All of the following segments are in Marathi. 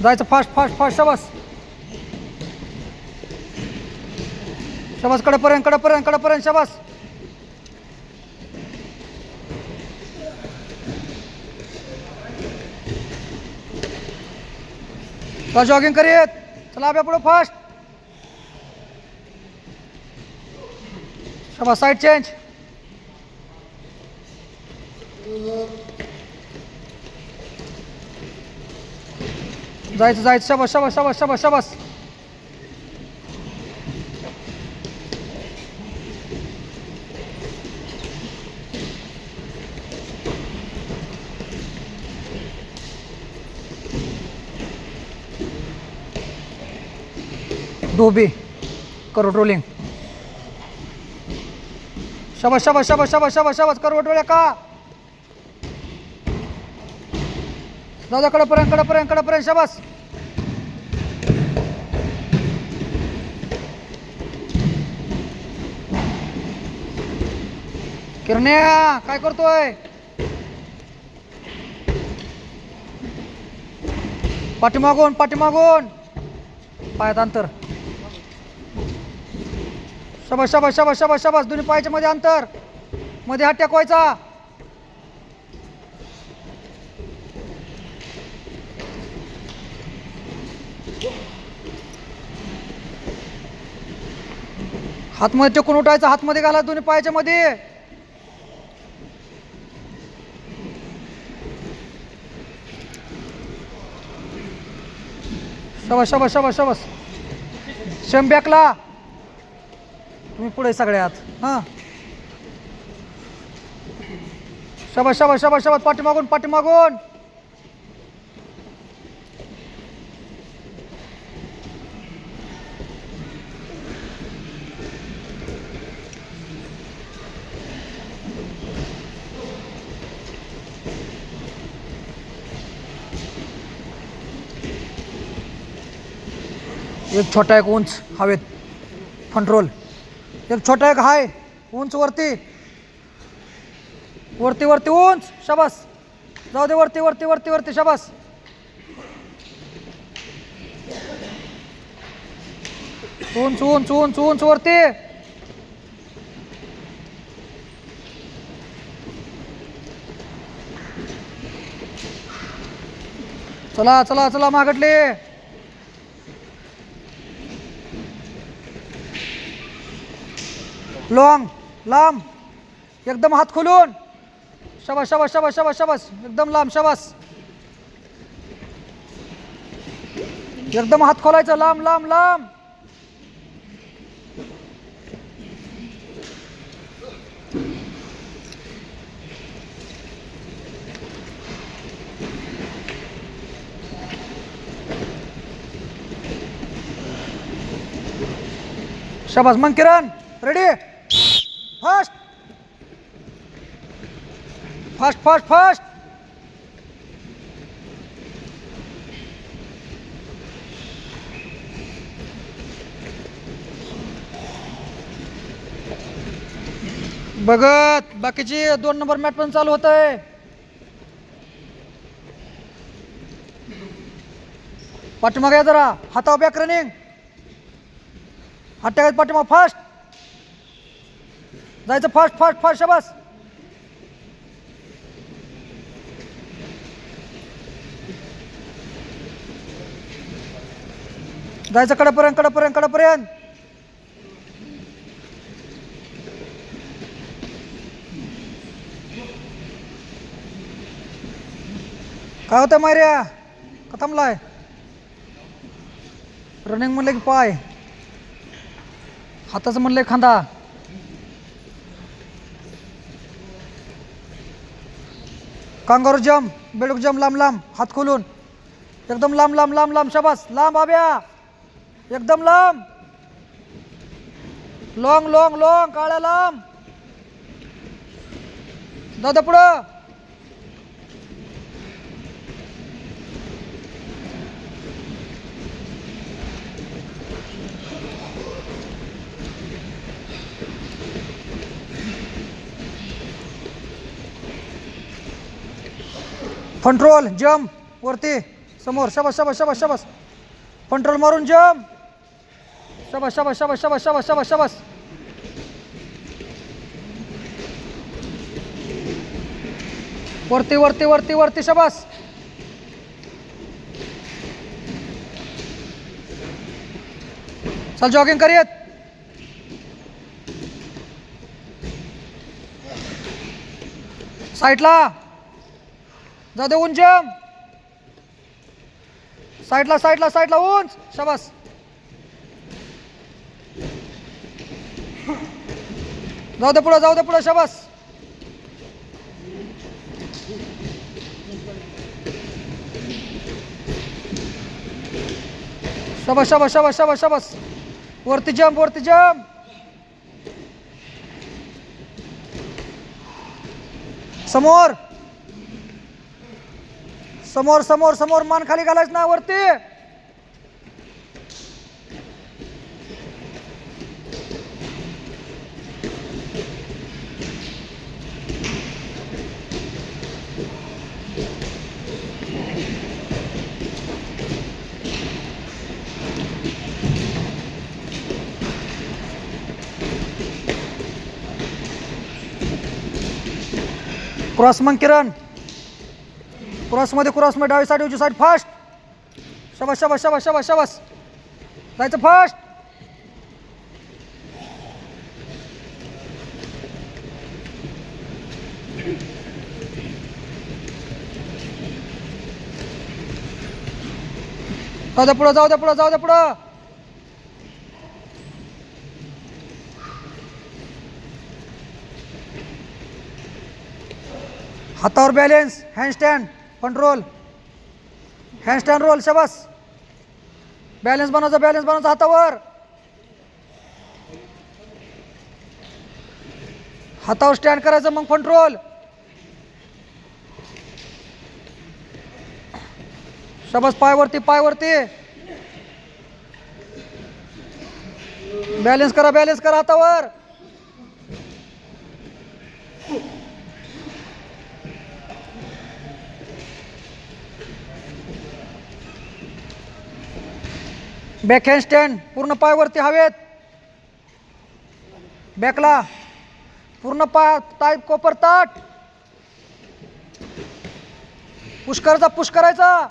जायचं फास्ट फास्ट फास्ट. शाबास शाबास. कडेपर्यंत कडेपर्यंत कडेपर्यंत. शाबास. जॉगिंग करीत चला आपल्या पुढे फास्ट. शाबास. Side change. जायचं जायचं. शाबास शाबास शाबास शाबास शाबास. धोबी करोड रोलिंग. शाबास शाबास शाबास शाबास शाबास शाबास. करवट डोळ्या का दादा. कडेपर्यंत कडेपर्यंत कडेपर्यंत. शाबास. किरण्या काय करतोय. पाठीमागून पाठीमागून. पायात अंतर. शाबास शाबास शाबास शाबास शाबास. दोन्ही पायाच्या मध्ये अंतर. मध्ये हात टेकवायचा. हातमध्ये टेकून उठायचा. हातमध्ये घाला दोन्ही पायाच्या मध्ये. शाबास शाबास शाबास शाबास. शंभ्याकला तुम्ही पुढे सगळ्यात. हां शाबास शाबास शाबास शाबास. पाठीमागून पाठीमागून. एक छोटा एक उंच हवेत कंट्रोल. एक छोटा एक हाय उंच वरती वरती वरती उंच. शाबास. जाऊ दे वरती वरती वरती वरती. शाबास. उंच उंच उंच उंच वरती. चला चला चला मागटले. लॉंग लांब एकदम. हात खोलून. शाबास शाबास शाबास शाबास शाबास. एकदम लांब. शाबास. एकदम हात खोलायचं. लांब लांब लांब. शाबास. मग Kiran ready. Fast fast fast fast. बघत बाकीची 2 नंबर मॅच पण चालू होत आहे. पाठीमागे या जरा. हातावर बॅक रनिंग. हात टाकायचं पाठीमाग. फास्ट जायचं. Fast fast fast. शाबास. जायचं कडेपर्यंत कडेपर्यंत कडेपर्यंत. काय होतं मायऱ्या का थांबलाय. रनिंग म्हणलं की पाय. हाताचं म्हणलं खांदा. कांगारू जम बेडूक जम. लांब लांब हात खोलून. एकदम लांब लांब लांब लांब. शाबास. लांब आब्या. एकदम लांब. Long long long. काळ्या लांब. दादा पुढं. कंट्रोल जम्प वरती. समोर. शाबास शाबास शाबास शाबास. कंट्रोल मारून जम. शाबास शाबास शाबास शाबास शाबास शाबास शाबास. वरती वरती वरती वरती. शाबास. चल जॉगिंग करूयात. साईडला जाऊ दे. उंच जम. साईडला साईडला साईडला उंच. शाबास. जाऊ दे पुढं. जाऊ दे पुढं. शाबास. शाबास शाबास शाबास शाबास शाबास. वरती जम. वरती जम. समोर समोर समोर समोर. मान खाली घालायच ना. वरती. क्रॉस मग किरण. क्रॉसमध्ये क्रॉसमध्ये डावी साईड उजवी साईड. फास्ट. शाबास शाबास शाबास शाबास शाबास. जायचं फास्ट. जाऊ दे पुढं. जाऊ दे पुढं. जाऊ दे पुढं. हातावर बॅलेन्स. हँडस्टँड कंट्रोल. हँडस्टँड रोल. शाबास. बॅलेन्स बनवायचा. बॅलेन्स बनवायचा हातावर. हातावर स्टँड करायचं. मग कंट्रोल. शाबास. पायवरती पायवरती. बॅलेन्स करा. बॅलेन्स करा हातावर. Back hand stand. पूर्ण पायवरती हवेत. बॅकला पूर्ण पाय ताट. कोपर ताट. पुश करायचा. पुश करायचा.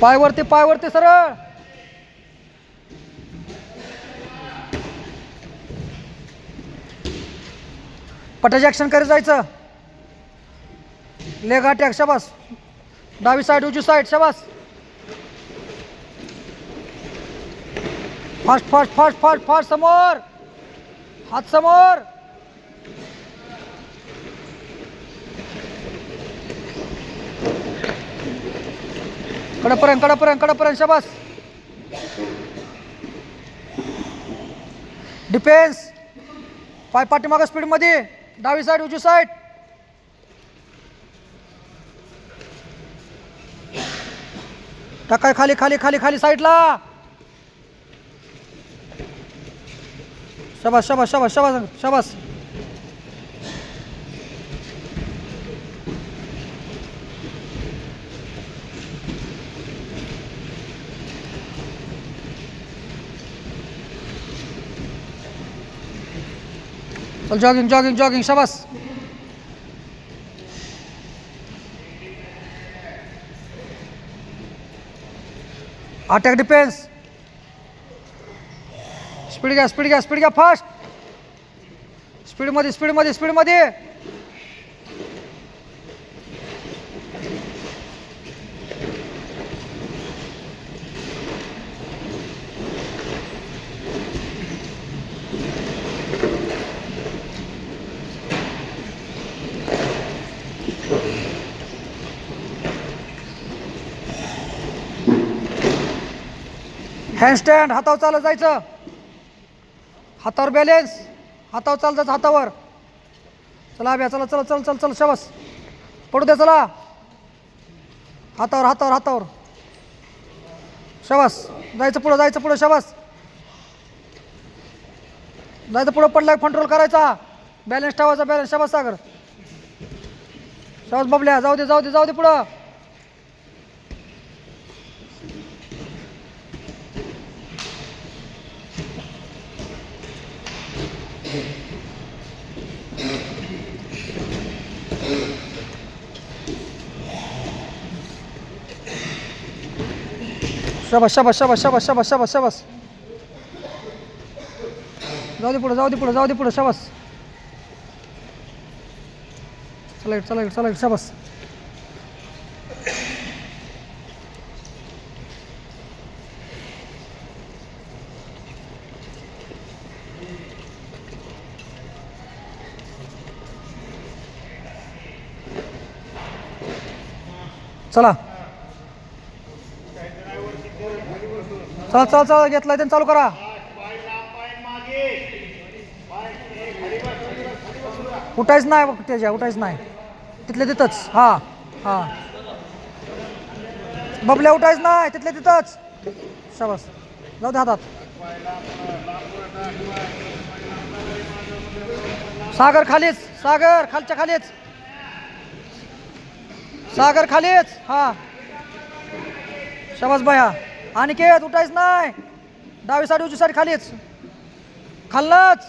पायवरती पायवरती सरळ. पटाची ॲक्शन करत जायचं. Leg attack. शाबास. डावी साईड उजवी साईड. शाबास. Fast fast fast fast fast. समोर. हात समोर. कडपर्यंत कडपर्यंत कडपर्यंत. शाबास. डिफेन्स. पाय पाठीमागं स्पीडमध्ये. डावी साईड उजवी साईड. टाकाय खाली खाली खाली खाली साईडला. शाबास शाबास शाबास शाबास शाबास. चल जॉगिंग जॉगिंग जॉगिंग. शाबास. Attack defence. स्पीड घ्या स्पीड घ्या स्पीड घ्या. फास्ट. स्पीडमध्ये स्पीडमध्ये स्पीडमध्ये. हँडस्टँड. हातावर चालत जायचं. हातावर बॅलेन्स. हातावर चालत जायचं. हातावर. चला अभ्या. चला चला चल चल चल. शाबास. पडू द्या. चला. हातावर हातावर हातावर. शाबास. जायचं पुढं शाबास. जायचं पुढं, पडला कंट्रोल करायचा, बॅलन्स ठेवायचा, बॅलन्स. शाबास सागर. शाबास बबल्या. जाऊ दे पुढं. शाबास. जाऊ दे पुढं. शाबास. चला शाबास. चला घेतलाय त्यांनी, चालू करा. उठायच नाही बघ त्याच्या, उठायच नाही. तिथल्या तिथंच. हा बबल्या, उठायच नाही, तिथल्या तिथंच. शाबास. जाऊ दे हातात. सागर खालीच. सागर खालच्या खालीच. सागर खालीच. हा शाबास बाया. अनिकेत उठायच नाही. डावी साईड उजवी साईड खालीच. खाल्लंच.